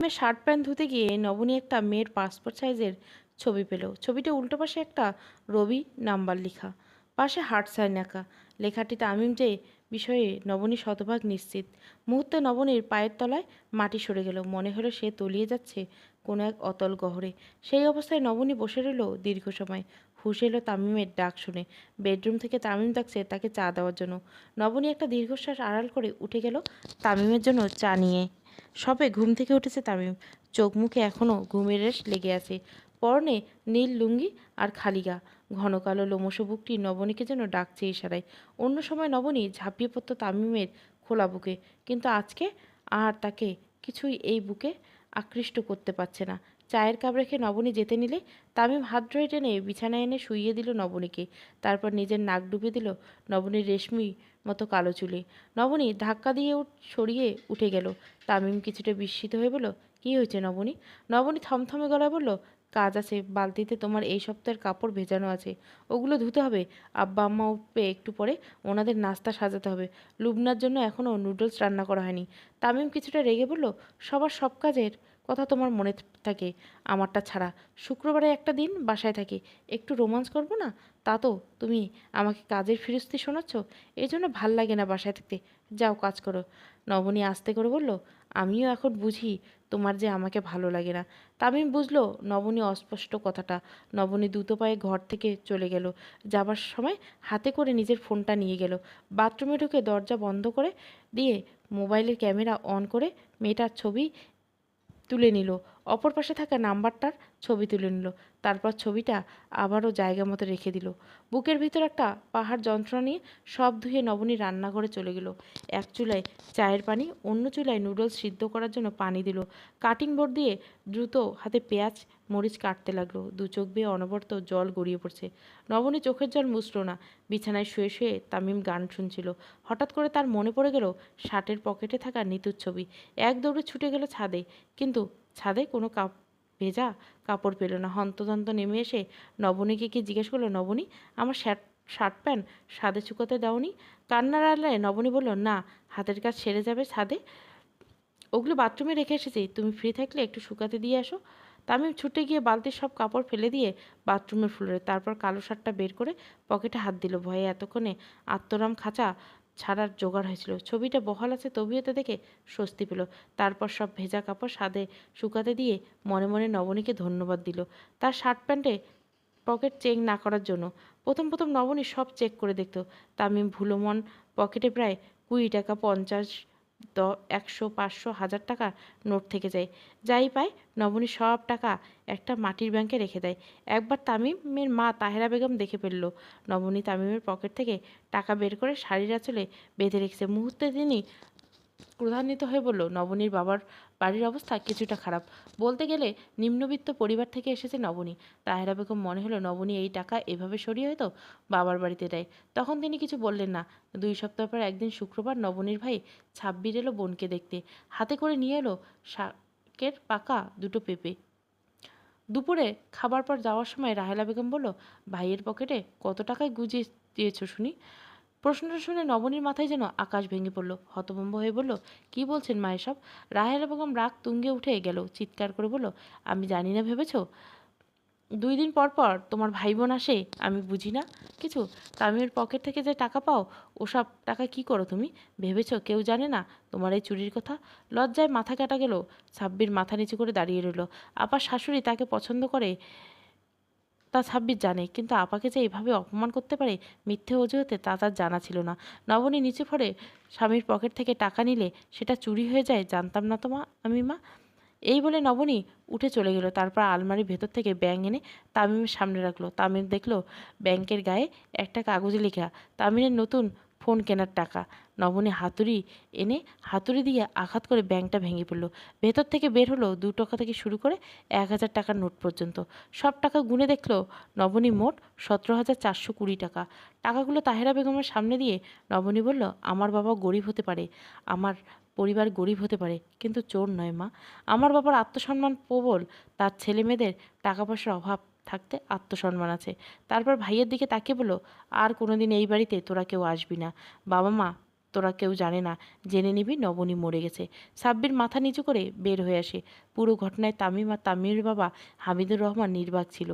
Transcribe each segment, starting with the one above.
মেয়ের shirt pant ধুতে গিয়ে নবনী একটা মেয়ের পাসপোর্ট সাইজের ছবি পেল। ছবিটা উল্টো পাশে একটা রবি নাম্বার লেখা, পাশে হার্ট সাইন আঁকা। লেখাটি তামিম যে বিষয়ে নবনী শতভাগ নিশ্চিত। মুহূর্তে নবনীর পায়ের তলায় মাটি সরে গেল, মনে হলো সে তলিয়ে যাচ্ছে কোনো এক অতল গহরে। সেই অবস্থায় নবনী বসে রইল দীর্ঘ সময়। হুঁশ এলো তামিমের ডাক শুনে। বেডরুম থেকে তামিম ডাকছে তাকে চা দেওয়ার জন্য। নবনী একটা দীর্ঘশ্বাস আড়াল করে উঠে গেল তামিমের জন্য চা নিয়ে। সবে ঘুম থেকে উঠেছে তামিম। চোখ মুখে এখনও ঘুমের রেশ লেগে আছে। পরনে নীল লুঙ্গি আর খালি গা। ঘন কালো লোমশ বুকটি নবনীকে যেন ডাকছে ইশারায়। অন্য সময় নবনী ঝাঁপিয়ে পড়তো তামিমের খোলা বুকে, কিন্তু আজকে আর তাকে কিছুই এই বুকে আকৃষ্ট করতে পারছে না। চায়ের কাপ রেখে নবনী যেতে নিলে তামিম হাত ধরে টেনে বিছানায় এনে শুইয়ে দিল নবনীকে। তারপর নিজের নাক ডুবে দিল নবনীর রেশমি মতো কালো চুলে। নবনী ধাক্কা দিয়ে সরিয়ে উঠে গেল। তামিম কিছুটা বিস্মিত হয়ে বলল, কী হয়েছে নবনী? নবনী থমথমে গলায় বলল, কাজ আছে, বালতিতে তোমার এই সপ্তাহের কাপড় ভেজানো আছে, ওগুলো ধুতে হবে। আব্বা আম্মা উঠবে একটু পরে, ওনাদের নাস্তা সাজাতে হবে। লুবনার জন্য এখনও নুডলস রান্না করা হয়নি। তামিম কিছুটা রেগে বলল, সবার সব কাজের কথা তোমার মনে থাকে, আমারটা ছাড়া। শুক্রবারে একটা দিন বাসায় থাকি, একটু রোমান্স করবো না? তা তো তুমি আমাকে কাজের ফিরস্তি শোনাচ্ছ। এই জন্য ভাল লাগে না বাসায় থাকতে। যাও কাজ করো। নবনী আস্তে করে বলল, আমিও এখন বুঝি তোমার যে আমাকে ভালো লাগে না। তামিম বুঝলো নবনী অস্পষ্ট কথাটা। নবনী দ্রুত পায়ে ঘর থেকে চলে গেল। যাবার সময় হাতে করে নিজের ফোনটা নিয়ে গেল। বাথরুমে ঢুকে দরজা বন্ধ করে দিয়ে মোবাইলের ক্যামেরা অন করে মেয়েটার ছবি তুলে নিল। অপর পাশে থাকা নাম্বারটার ছবি তুলে নিল। তারপর ছবিটা আবারও জায়গা মতো রেখে দিল। বুকের ভিতর একটা পাহাড় যন্ত্রণা নিয়ে সব ধুয়ে নবনী রান্নাঘরে চলে গেল। এক চুলায় চায়ের পানি, অন্য চুলায় নুডলস সিদ্ধ করার জন্য পানি দিল। কাটিং বোর্ড দিয়ে দ্রুত হাতে পেঁয়াজ মরিচ কাটতে লাগলো। দু চোখ বেয়ে অনবরত জল গড়িয়ে পড়ছে। নবনী চোখের জল মুছল না। বিছানায় শুয়ে শুয়ে তামিম গান শুনছিল। হঠাৎ করে তার মনে পড়ে গেল শার্টের পকেটে থাকা নিতুর ছবি। এক দৌড়ে ছুটে গেল ছাদে, কিন্তু ছাদে কোনো ভেজা কাপড় পেল না। হন্তদন্ত নেমে এসে নবনীকে কি জিজ্ঞেস করলো, নবনী, আমার শার্ট প্যান্ট ছাদে শুকোতে দাওনি? কান্নার আড়ালে নবনী বলল, না, হাতের কাজ সেরে যাবে ছাদে, ওগুলো বাথরুমে রেখে এসেছি, তুমি ফ্রি থাকলে একটু শুকাতে দিয়ে আসো। তামিম ছুটে গিয়ে বালতির সব কাপড় ফেলে দিয়ে বাথরুমের ফ্লোরে, তারপর কালো শার্টটা বের করে পকেটে হাত দিল। ভয়ে এতক্ষণে আত্মরাম খাঁচা ছাড়ার জোগাড় হয়েছিল। ছবিটা বহাল আছে তবিয়তে দেখে স্বস্তি পেল। তারপর সব ভেজা কাপড় ছাদে শুকাতে দিয়ে মনে মনে নবনীকে ধন্যবাদ দিল তার শার্ট প্যান্টে পকেট চেক না করার জন্য। প্রথম প্রথম নবনী সব চেক করে দেখত। তামিম ভুলোমন পকেটে প্রায় 20 টাকা, 50, 100, 500, 1000 টাকা নোট থেকে যায়। যাই পায় নবনী সব টাকা একটা মাটির ব্যাংকে রেখে দেয়। একবার তামিমের মা তাহেরা বেগম দেখে ফেলল নবনী তামিমের পকেট থেকে টাকা বের করে শাড়ির আঁচলে বেঁধে রেখেছে। মুহূর্তে তিনি ক্রোধান্বিত হয়ে বলল, নবনীর বাড়ির অবস্থা কিছুটা খারাপ। বলতে গেলে নিম্নবিত্ত পরিবার থেকে এসেছে নবনী। তাহেরা বেগম মনে হলো নবনী এই টাকা এভাবে সরিয়ে হয়তো বাবার বাড়িতে দেয়। তখন তিনি কিছু বললেন না। 2 সপ্তাহ পর একদিন শুক্রবার নবনীর ভাই ছাব্বির এলো বোনকে দেখতে। হাতে করে নিয়ে এলো শাকের পাকা দুটো পেঁপে। দুপুরে খাবার পর যাওয়ার সময় রাহেলা বেগম বলল, ভাইয়ের পকেটে কত টাকায় গুজিয়ে দিয়েছো শুনি? প্রশ্নটা শুনে নবনীর মাথায় যেন আকাশ ভেঙে পড়ল। হতভম্ব হয়ে বলল, কি বলছেন মা এসব? রাহেলা বেগম রাগ তুঙ্গে উঠে গেল, চিৎকার করে বলল, আমি জানি না ভেবেছ 2 দিন পর পর তোমার ভাই বোন আসে, আমি বুঝি না কিছু? তামিমের পকেট থেকে যে টাকা পাও, ওসব টাকা কি করো তুমি? ভেবেছ কেউ জানে না তোমার এই চুরির কথা? লজ্জায় মাথা কাটা গেল। সাব্বির মাথা নিচু করে দাঁড়িয়ে রইল। আপার শাশুড়ি তাকে পছন্দ করে তা সাব্বির জানে, কিন্তু আপাকে যে এভাবে অপমান করতে পারে মিথ্যে অজুহাতে, তা তার জানা ছিল না। নবনী নিচু ফরে স্বামীর পকেট থেকে টাকা নিলে সেটা চুরি হয়ে যায়, জানতাম না তো মা, আমি মা। এই বলে নবনী উঠে চলে গেল। তারপর আলমারির ভেতর থেকে ব্যাঙ এনে তামিমের সামনে রাখলো। তামিম দেখলো ব্যাংকের গায়ে একটা কাগজে লেখা তামিমের নতুন ফোন কেনার টাকা। নবনী হাতুড়ি এনে হাতুড়ি দিয়ে আঘাত করে ব্যাংকটা ভেঙে পড়ল। ভেতর থেকে বের হলো 2 টাকা থেকে শুরু করে 1000 টাকার নোট পর্যন্ত। সব টাকা গুনে দেখলো নবনী মোট 17,420 টাকা। টাকাগুলো তাহেরা বেগমের সামনে দিয়ে নবনী বলল, আমার বাবা গরিব হতে পারে, আমার পরিবার গরিব হতে পারে, কিন্তু চোর নয় মা। আমার বাবার আত্মসম্মান প্রবল, তার ছেলে মেয়েদের টাকা পয়সার অভাব থাকতে আত্মসম্মান আছে। তারপর ভাইয়ের দিকে তাকিয়ে বলল, আর কোনোদিন এই বাড়িতে তোরা কেউ আসবি না। বাবা মা তোরা কেউ জানে না, জেনে নিবি নবনী মরে গেছে। সাব্বির মাথা নিচু করে বের হয়ে আসে। পুরো ঘটনায় তামিম আর তামিমের বাবা হামিদুর রহমান নির্বাক ছিল।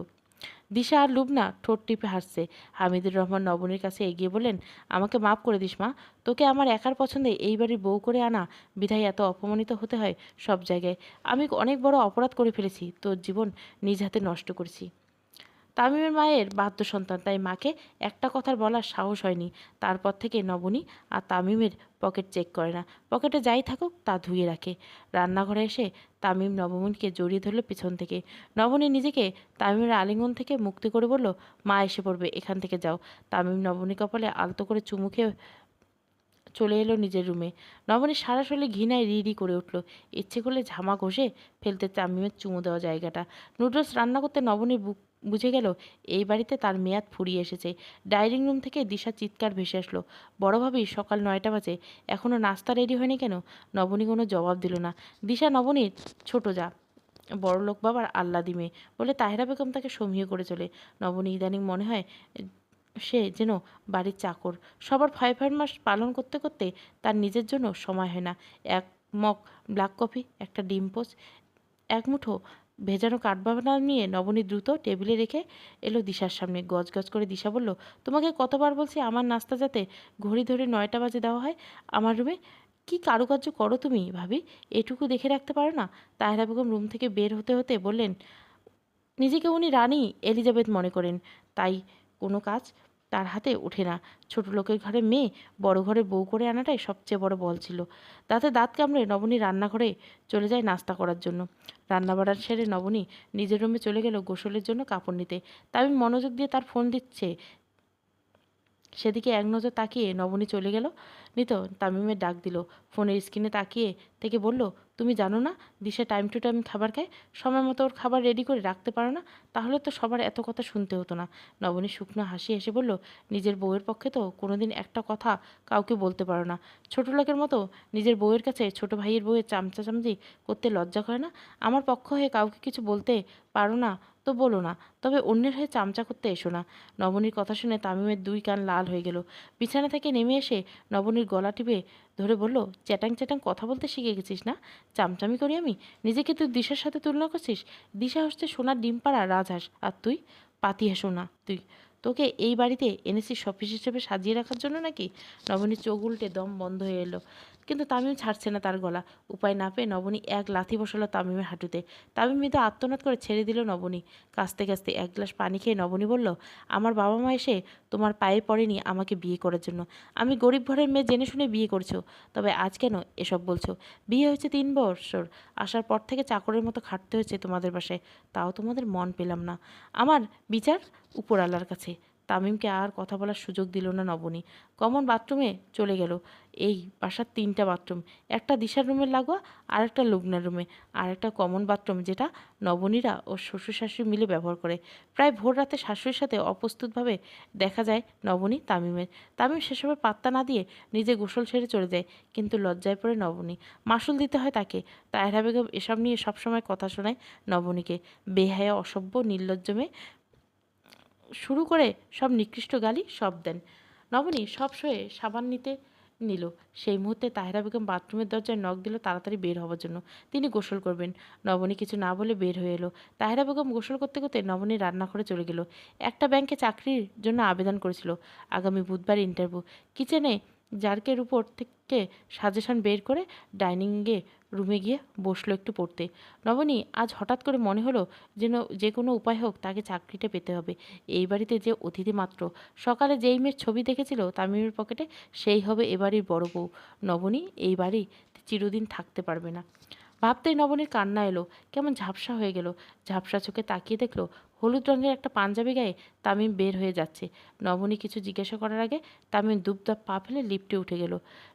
দিশা আর লুবনা ঠোঁট টিপে হাসছে। হামিদুর রহমান নবনীর কাছে এগিয়ে বললেন, আমাকে মাফ করে দিস মা, তোকে আমার একার পছন্দে এই বাড়ির বউ করে আনা বিধায় এত অপমানিত হতে হয় সব জায়গায়। আমি অনেক বড় অপরাধ করে ফেলেছি, তোর জীবন নিজ হাতে নষ্ট করেছি। তামিমের মায়ের বাধ্য সন্তান, তাই মাকে একটা কথার বলার সাহস হয়নি। তারপর থেকে নবনী আর তামিমের পকেট চেক করে না, পকেটে যাই থাকুক তা ধুয়ে রাখে। রান্নাঘরে এসে তামিম নবমীকে জড়িয়ে ধরল পিছন থেকে। নবনী নিজেকে তামিমের আলিঙ্গন থেকে মুক্তি করে বলল, মা এসে পড়বে, এখান থেকে যাও। তামিম নবনী কপালে আলতো করে চুমু খেয়ে চলে এলো নিজের রুমে। নবনী সারা শরীরে ঘৃণায় রি রি করে উঠল। ইচ্ছে করলে ঝামা ঘষে ফেলতে তামিমের চুমু দেওয়া জায়গাটা। নুডলস রান্না করতে নবনীর বুঝে গেল এই বাড়িতে তার মেয়াদ ফুরিয়ে এসেছে। ডাইনিং রুম থেকে দিশা চিৎকার ভেসে আসলো, বড় ভাবি সকাল 9টা বাজে, এখনও নাস্তা রেডি হয়নি কেন? নবনী কোনো জবাব দিল না। দিশা নবনীর ছোট যা, বড়লোক বাবার আহ্লাদি মেয়ে বলে তাহেরা বেগম তাকে সমীহ করে চলে। নবনী ইদানিং মনে হয় সে যেন বাড়ির চাকর। সবার ফরমাস পালন করতে করতে তার নিজের জন্য সময় হয় না। এক মগ ব্ল্যাক কফি, একটা ডিম পোচ, এক মুঠো ভেজানো কাঠবাদাম নিয়ে নবনী দ্রুত টেবিলে রেখে এলো দিশার সামনে। গজগজ করে দিশা বলল, তোমাকে কতবার বলছি আমার নাস্তা যাতে ঘড়ি ধরে 9টা বাজে দেওয়া হয় আমার রুমে। কি কারুকার্য করো তুমি ভাবি, এটুকু দেখে রাখতে পারো না? তাহেরা বেগম রুম থেকে বের হতে হতে বললেন, নিজেকে উনি রানী এলিজাবেথ মনে করেন, তাই কোনো কাজ তার হাতে ওঠে না। ছোট লোকের ঘরে মেয়ে বড় ঘরে বউ করে আনাটাই সবচেয়ে বড় বল ছিল। দাঁতে দাঁত কামড়ে নবনী রান্নাঘরে চলে যায় নাস্তা করার জন্য। রান্নাবাড়া সেরে নবনী নিজের রুমে চলে গেল গোসলের জন্য কাপড় নিতে। তামিম মনোযোগ দিয়ে তার ফোন দিচ্ছে, সেদিকে এক নজর তাকিয়ে নবনী চলে গেল। নিত তামিমের ডাক দিল। ফোনের স্ক্রিনে তাকিয়ে থেকে বলল, তুমি জানো না দিশা টাইম টু টাইম খাবার খায়? সময় মতো ওর খাবার রেডি করে রাখতে পারো না? তাহলে তো সবার এত কথা শুনতে হতো না। নবনী শুকনো হাসি এসে বলল, নিজের বউয়ের পক্ষে তো কোনোদিন একটা কথা কাউকে বলতে পারো না। ছোট লোকের মতো নিজের বউয়ের কাছে ছোট ভাইয়ের বউয়ের চামচাচামচি করতে লজ্জা করে না? আমার পক্ষ হয়ে কাউকে কিছু বলতে পারো না তো বলো না, তবে অন্যের হয়ে চামচা করতে এসো না। নবনীর কথা শুনে তামিমের দুই কান লাল হয়ে গেল। বিছানা থেকে নেমে এসে নবনীর গলা টিপে ধরে বলল, চ্যাটাং চ্যাটাং কথা বলতে শিখে গেছিস না? চামচামি করি আমি? নিজেকে তুই দিশার সাথে তুলনা করছিস? দিশা হচ্ছে সোনার ডিম পাড়া রাজহাঁস, আর তুই পাতিহা সোনা। তুই, তোকে এই বাড়িতে এনেছি শপিস হিসেবে সাজিয়ে রাখার জন্য নাকি? নবনীর চোখ উল্টে দম বন্ধ হয়ে এলো, কিন্তু তামিম ছাড়ছে না তার গলা। উপায় না পেয়ে নবনী এক লাথি বসালো তামিমের হাঁটুতে। তামিম মৃদু আত্মনাদ করে ছেড়ে দিল নবনী। কাস্তে কাস্তে এক গ্লাস পানি খেয়ে নবনী বলল, আমার বাবা মা এসে তোমার পায়ে পড়েনি আমাকে বিয়ে করার জন্য। আমি গরিব ঘরের মেয়ে জেনে শুনে বিয়ে করছো, তবে আজ কেন এসব বলছো? বিয়ে হয়েছে 3 বছর, আসার পর থেকে চাকরের মতো খাটতে হয়েছে তোমাদের বাসায়, তাও তোমাদের মন পেলাম না। আমার বিচার উপরওয়ালার কাছে। তামিমকে আর কথা বলার সুযোগ দিল না নবনী। কমন বাথরুমে চলে গেল। এই বাসার 3টা বাথরুম, একটা দিশার রুমের লাগোয়া, আর একটা লুবনার রুমে, আর একটা কমন বাথরুম যেটা নবনীরা ও শ্বশুর শাশুড়ি মিলে ব্যবহার করে। প্রায় ভোর রাতে শাশুড়ির সাথে অপ্রস্তুতভাবে দেখা যায় নবনী তামিমের। তামিম সেসবে পাত্তা না দিয়ে নিজে গোসল সেরে চলে যায়, কিন্তু লজ্জায় পড়ে নবনী। মাসুল দিতে হয় তাকে। তাহেরা বেগম এসব নিয়ে সবসময় কথা শোনায় নবনীকে। বেহায়া, অসভ্য, নির্লজ্জ মেয়ে, শুরু করে সব নিকৃষ্ট গালি সব দেন। নবনী সব সয়ে সাবান নিতে নিল। সেই মুহূর্তে তাহেরা বেগম বাথরুমের দরজায় নক দিল তাড়াতাড়ি বের হওয়ার জন্য। তিনি গোসল করবেন। নবনী কিছু না বলে বের হয়ে এলো। তাহেরা বেগম গোসল করতে করতে নবনী রান্নাঘরে চলে গেল। একটা ব্যাংকে চাকরির জন্য আবেদন করেছিল। আগামী বুধবার ইন্টারভিউ। কিচেনে জার্কের উপর থেকে সাজেশন বের করে ডাইনিংয়ে রুমে গিয়ে বসলো একটু পড়তে। নবনী আজ হঠাৎ করে মনে হলো যেন যে কোনো উপায় হোক তাকে চাকরিটা পেতে হবে। এই বাড়িতে যে অতিথি মাত্র। সকালে যেই মেয়ের ছবি দেখেছিল তামিমের পকেটে, সেই হবে এবাড়ির বড় বউ। নবনী এই বাড়ি চিরদিন থাকতে পারবে না। ভাবতেই নবনীর কান্না এলো। কেমন ঝাপসা হয়ে গেল। ঝাপসা চোখে তাকিয়ে দেখলো হলুদ রঙের একটা পাঞ্জাবি গায়ে তামিম বের হয়ে যাচ্ছে। নবনী কিছু জিজ্ঞাসা করার আগে তামিম দুপদাপ পা ফেলে লিফটে উঠে গেল।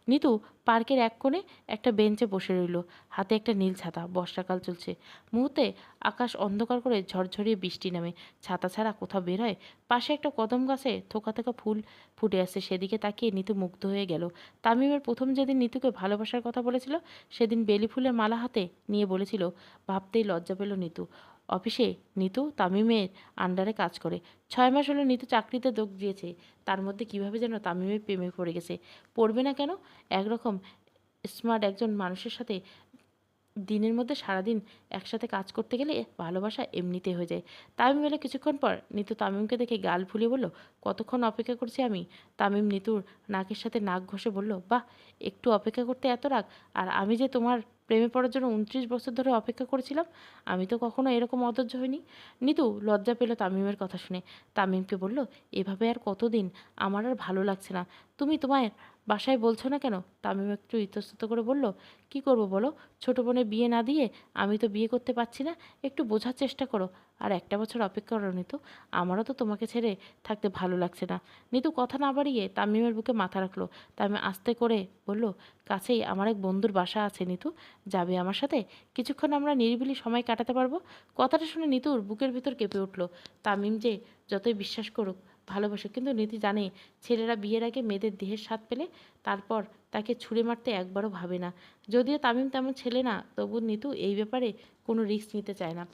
নিতু পার্কের এক কোণে একটা বেঞ্চে বসে রইল, হাতে একটা নীল ছাতা। বর্ষাকাল চলছে। মুহূর্তে আকাশ অন্ধকার করে ঝরঝরিয়ে বৃষ্টি নামে। ছাতা ছাড়া কোথাও বের হয়? পাশে একটা কদম গাছে থোকা থোকা ফুল ফুটে আসছে, সেদিকে তাকিয়ে নিতু মুগ্ধ হয়ে গেল। তামিমের প্রথম যেদিন নিতুকে ভালোবাসার কথা বলেছিল, সেদিন বেলি ফুলের মালা হাতে নিয়ে বলেছিল। ভাবতেই লজ্জা পেল নিতু। অফিসে নিতু তামিমের আন্ডারে কাজ করে। 6 মাস হলো নিতু চাকরিতে যোগ দিয়েছে। তার মধ্যে কিভাবে যেন তামিমের প্রেমে পড়ে গেছে। পড়বে না কেন? একরকম স্মার্ট একজন মানুষের সাথে দিনের মধ্যে সারাদিন একসাথে কাজ করতে গেলে ভালোবাসা এমনিতে হয়ে যায়। তামিম এলে কিছুক্ষণ পর নিতু তামিমকে দেখে গাল ফুলিয়ে বলল, কতক্ষণ অপেক্ষা করছি আমি। তামিম নিতুর নাকের সাথে নাক ঘষে বলল, বাহ, একটু অপেক্ষা করতে এত রাগ। আর আমি যে তোমার প্রেমে পড়ার জন্য 29 বছর ধরে অপেক্ষা করেছিলাম, আমি তো কখনো এরকম অধৈর্য হইনি। নিতু লজ্জা পেল তামিমের কথা শুনে। তামিমকে বলল, এভাবে আর কতদিন, আমার আর ভালো লাগছে না। তুমি তোমার বাসায় বলছো না কেন? তামিম একটু ইতস্তত করে বলল, কি করব বলো, ছোট বোনের বিয়ে না দিয়ে আমি তো বিয়ে করতে পারছি না। একটু বোঝার চেষ্টা করো। আর একটা বছর অপেক্ষা করো নিতু, আমারও তো তোমাকে ছেড়ে থাকতে ভালো লাগছে না। নিতু কথা না বাড়িয়ে তামিমের বুকে মাথা রাখলো। তামিম আস্তে করে বলল, কাছেই আমার এক বন্ধুর বাসা আছে নিতু, যাবে আমার সাথে? কিছুক্ষণ আমরা নিরিবিলি সময় কাটাতে পারবো। কথাটা শুনে নিতুর বুকের ভিতর কেঁপে উঠল। তামিম যে যতই বিশ্বাস করুক, ভালোবাসে, কিন্তু নীতি জানে ছেলেরা বিয়ের আগে মেয়েদের দেহের স্বাদ পেলে তারপর তাকে ছুঁড়ে মারতে একবারও ভাবে না। যদিও তামিম তেমন ছেলে না, তবু নিতু এই ব্যাপারে কোনো রিস্ক নিতে চায় না।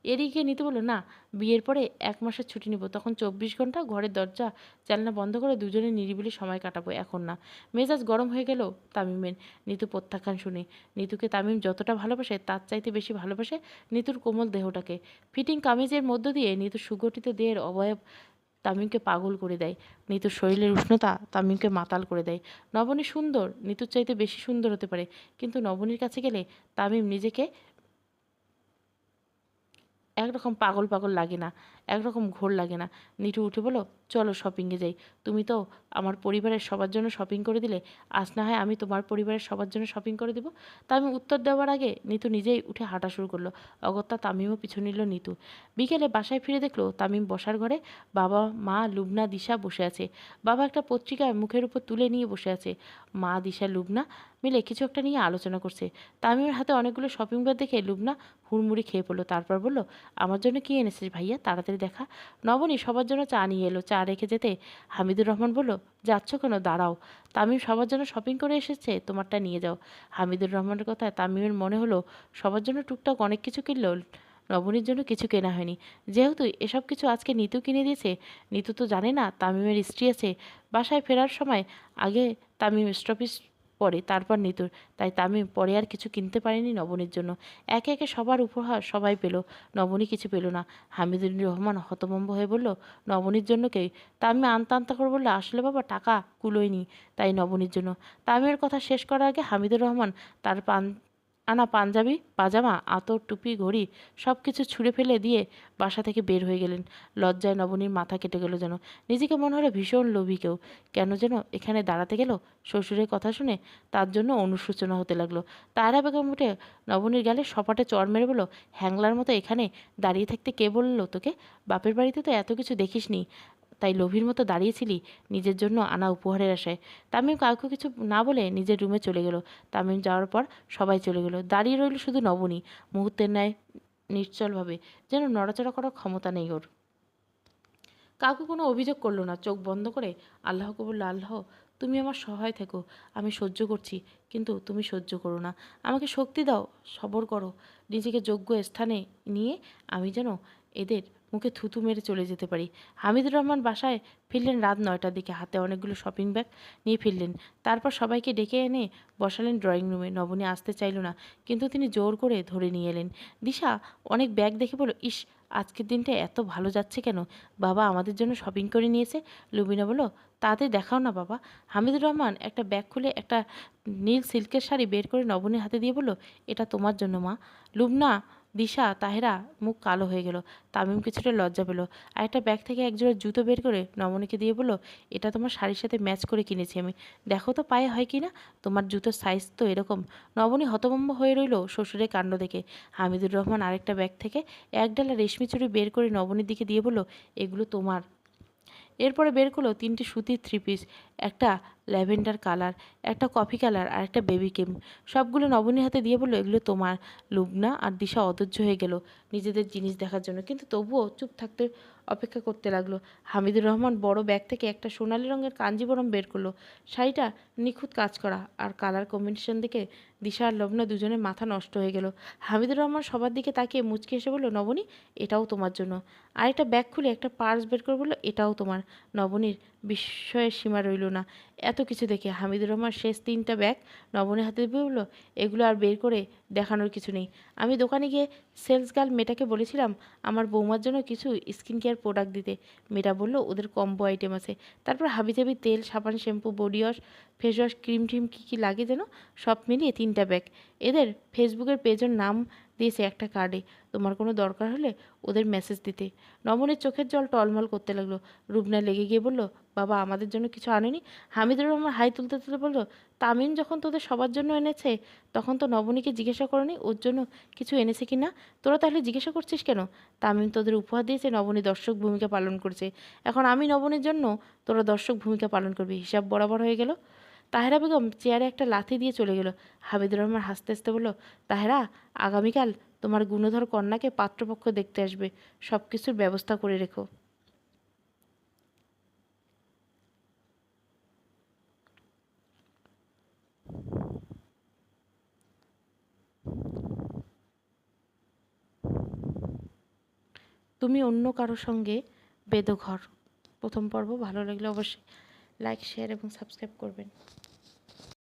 এদিকে নিতু বলল, না, বিয়ের পরে 1 মাসের ছুটি নিব, তখন 24 ঘন্টা ঘরের দরজা জানলা বন্ধ করে দুজনে নিরিবিলি সময় কাটাবো, এখন না। মেজাজ গরম হয়ে গেল তামিমের নিতু প্রত্যাখ্যান শুনে। নিতুকে তামিম যতটা ভালোবাসে তার চাইতে বেশি ভালোবাসে নিতুর কোমল দেহটাকে। ফিটিং কামিজের মধ্য দিয়ে নিতুর সুগঠিত দেহের অবয়ব তামিমকে পাগল করে দেয়। নিতুর শরীরের উষ্ণতা তামিমকে মাতাল করে দেয়। নবনী সুন্দর, নিতুর চাইতে বেশি সুন্দর হতে পারে, কিন্তু নবনীর কাছে গেলে তামিম নিজেকে একরকম পাগল পাগল লাগে না, একরকম ঘোর লাগে না। নিটু উঠে বলো, চলো শপিংয়ে যাই। তুমি তো আমার পরিবারের সবার জন্য শপিং করে দিলে, আজ না হয় আমি তোমার পরিবারের সবার জন্য শপিং করে দেবো। তামিম উত্তর দেওয়ার আগে নিতু নিজেই উঠে হাঁটা শুরু করলো। অগত্যা তামিমও পিছু নিল নিতু। বিকেলে বাসায় ফিরে দেখলো তামিম বসার ঘরে বাবা, মা, লুবনা, দিশা বসে আছে। বাবা একটা পত্রিকা মুখের উপর তুলে নিয়ে বসে আছে। মা, দিশা, লুবনা মিলে কিছু একটা নিয়ে আলোচনা করছে। তামিমের হাতে অনেকগুলো শপিং ব্যাগ দেখে লুবনা হুড়মুড়ি খেয়ে পড়লো। তারপর বলল, আমার জন্য কি এনেছিস ভাইয়া, তাড়াতাড়ি দেখা। নবনী সবার জন্য চা নিয়ে এলো। চা রেখে যেতে হামিদুর রহমান বলল, যাচ্ছ কেন, দাঁড়াও। তামিম সবার জন্য শপিং করে এসেছে, তোমারটা নিয়ে যাও। হামিদুর রহমানের কথায় তামিমের মনে হলো সবার জন্য টুকটাক অনেক কিছু কিনলো, নবনীর জন্য কিছু কেনা হয়নি। যেহেতু এসব কিছু আজকে নিতু কিনে দিয়েছে, নিতু তো জানে না তামিমের স্ত্রী আছে। বাসায় ফেরার সময় আগে তামিম স্টপিস পরে, তারপর নিতুর। তাই তামিম পরে আর কিছু কিনতে পারেনি নবনীর জন্য। একে একে সবার উপহার সবাই পেল, নবনী কিছু পেল না। হামিদুর রহমান হতভম্ব হয়ে বলল, নবনীর জন্য কে? তামিম আনতা আনতা করে বলল, আসলে বাবা টাকা কুলোয়নি, তাই নবনীর জন্য। তামিমের কথা শেষ করার আগে হামিদুর রহমান তার আনা পাঞ্জাবি, পাজামা, আতর, টুপি, ঘড়ি সব কিছু ছুঁড়ে ফেলে দিয়ে বাসা থেকে বের হয়ে গেলেন। লজ্জায় নবনীর মাথা কেটে গেল যেন। নিজেকে মনে হলো ভীষণ লোভী কেউ। কেন যেন এখানে দাঁড়াতে গেল। শ্বশুরের কথা শুনে তার জন্য অনুশোচনা হতে লাগলো। তায়রা বেগম উঠে নবনীর গালে সপাটে চড় মেরে বলল, হ্যাংলার মতো এখানে দাঁড়িয়ে থাকতে কে বললো তোকে? বাপের বাড়িতে তো এত কিছু দেখিসনি, তাই লোভীর মতো দাঁড়িয়েছিলি নিজের জন্য আনা উপহারের আশায়। তামিম কাউকে কিছু না বলে নিজের রুমে চলে গেল। তামিম যাওয়ার পর সবাই চলে গেল। দাঁড়িয়ে রইল শুধু নবনী, মুহূর্তের ন্যায় নিশ্চলভাবে, যেন নড়াচড়া করার ক্ষমতা নেই ওর। কাউকে কোনো অভিযোগ করলো না, চোখ বন্ধ করে আল্লাহকে বলল, আল্লাহ তুমি আমার সহায় থেকো, আমি সহ্য করছি, কিন্তু তুমি সহ্য করো না। আমাকে শক্তি দাও, সবর করো, নিজেকে যোগ্য স্থানে নিয়ে আমি যেন এদের মুখে থুতু মেরে চলে যেতে পারি। হামিদুর রহমান বাসায় ফিরলেন রাত 9টার দিকে, হাতে অনেকগুলো শপিং ব্যাগ নিয়ে ফিরলেন। তারপর সবাইকে ডেকে এনে বসালেন ড্রয়িং রুমে। নবনী আসতে চাইল না, কিন্তু তিনি জোর করে ধরে নিয়ে এলেন। দিশা অনেক ব্যাগ দেখে বলল, ইস, আজকের দিনটা এত ভালো যাচ্ছে কেন, বাবা আমাদের জন্য শপিং করে নিয়েছে। লুবিনা বলল, তাড়াতাড়ি দেখাও না বাবা। হামিদুর রহমান একটা ব্যাগ খুলে একটা নীল সিল্কের শাড়ি বের করে নবনীর হাতে দিয়ে বলল, এটা তোমার জন্য মা। লুবনা, দিশা, তাহেরা মুখ কালো হয়ে গেল। তামিম কিছুটা লজ্জা পেল। আর একটা ব্যাগ থেকে একজোড়া জুতো বের করে নবনীকে দিয়ে বলল, এটা তোমার শাড়ির সাথে ম্যাচ করে কিনেছি আমি, দেখো তো পায়ে হয় কি না, তোমার জুতোর সাইজ তো এরকম। নবনী হতভম্ব হয়ে রইল শ্বশুরের কাণ্ড দেখে। হামিদুর রহমান আরেকটা ব্যাগ থেকে একডালা রেশমি চুড়ি বের করে নবনীর দিকে দিয়ে বলল, এগুলো তোমার। এরপরে বের করলো 3টে সুতির 3 পিস, একটা ল্যাভেন্ডার কালার, একটা কফি কালার আর একটা বেবি ক্রিম। সবগুলো নবনীর হাতে দিয়ে বলল, এগুলো তোমার। লুবনা আর দিশা অধৈর্য হয়ে গেল নিজেদের জিনিস দেখার জন্য, কিন্তু তবুও চুপ থাকতে অপেক্ষা করতে লাগলো। হামিদুর রহমান বড় ব্যাগ থেকে একটা সোনালি রঙের কাঞ্জিবরম বের করলো। শাড়িটা নিখুঁত কাজ করা আর কালার কম্বিনেশন দেখে দিশা আর লবনা দুজনের মাথা নষ্ট হয়ে গেল। হামিদুর রহমান সবার দিকে তাকিয়ে মুচকি এসে বলল, নবনী, এটাও তোমার জন্য। আরেকটা ব্যাগ খুলে একটা পার্স বের করে বলল, এটাও তোমার। নবনীর বিস্ময়ের সীমা রইল না। এত কিছু দেখে হামিদুর রহমান শেষ 3টা ব্যাগ নবনীর হাতে দিয়ে বলল, এগুলো আর বের করে দেখানোর কিছু নেই। আমি দোকানে গিয়ে সেলস গার্ল মেয়েটাকে বলেছিলাম আমার বৌমার জন্য কিছু স্কিন কেয়ার প্রোডাক্ট দিতে। মেয়েটা বলল ওদের কম্বো আইটেম আছে। তারপর হাবিজাবি তেল, সাবান, shampoo, body wash, face wash, cream ট্রিম কী কী লাগে যেন, সব মিলিয়ে 3টা ব্যাগ। এদের ফেসবুকের পেজের নাম দিয়েছে একটা কার্ডে, তোমার কোনো দরকার হলে ওদের মেসেজ দিতে। নবনীর চোখের জল টলমল করতে লাগলো। রুবনা লেগে গিয়ে বলল, বাবা আমাদের জন্য কিছু আনেনি? হামিদুর রহমান হাই তুলতে তুলতে বলল, তামিম যখন তোদের সবার জন্য এনেছে তখন তো নবনীকে জিজ্ঞাসা করনি ওর জন্য কিছু এনেছে কি না? তোরা তাহলে জিজ্ঞাসা করছিস কেন? তামিম তোদের উপহার দিয়েছে, নবনী দর্শক ভূমিকা পালন করছে। এখন আমি নবনীর জন্য তোরা দর্শক ভূমিকা পালন করবি। হিসাব বরাবর হয়ে গেল। তাহেরা বেগম চেয়ারে একটা লাথি দিয়ে চলে গেল। হামিদুর রহমান হাসতে হাসতে বলল, তাহেরা, আগামীকাল তোমার গুণধর কন্যাকে পাত্রপক্ষ দেখতে আসবে, সব কিছুর ব্যবস্থা করে রেখো। তুমি অন্য কারো সঙ্গে বেদঘর। প্রথম পর্ব ভালো লাগলে অবশ্যই লাইক, শেয়ার এবং সাবস্ক্রাইব করবেন।